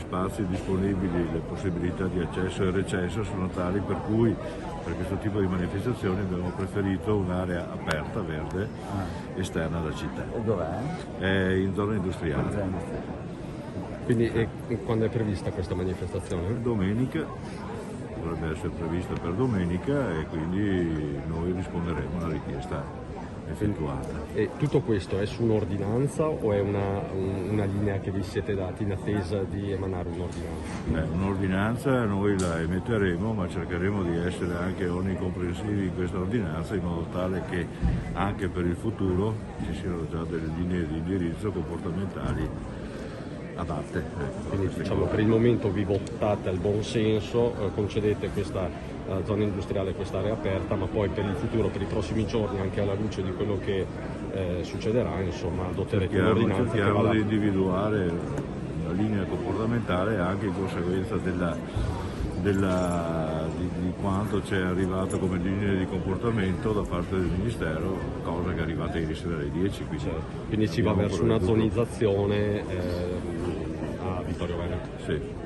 spazi disponibili, le possibilità di accesso e recesso sono tali per cui per questo tipo di manifestazioni abbiamo preferito un'area aperta, verde, esterna alla città. E dov'è? È in zona industriale. Quindi quando è prevista questa manifestazione? Domenica, dovrebbe essere prevista per domenica e quindi noi risponderemo alla richiesta effettuata. E tutto questo è su un'ordinanza o è una linea che vi siete dati in attesa di emanare un'ordinanza? Un'ordinanza noi la emetteremo, ma cercheremo di essere anche onnicomprensivi in questa ordinanza in modo tale che anche per il futuro ci siano già delle linee di indirizzo comportamentali adatte. Quindi diciamo per il momento vi votate al buon senso, concedete questa zona industriale, quest'area aperta, ma poi per il futuro, per i prossimi giorni, anche alla luce di quello che succederà, insomma, adotterete un'ordinanza. Cerchiamo di individuare una linea comportamentale anche in conseguenza di quanto ci è arrivato come linee di comportamento da parte del Ministero, cosa che è arrivata ieri sera alle 10. Quindi si va verso una zonizzazione a Vittorio Veneto. Sì.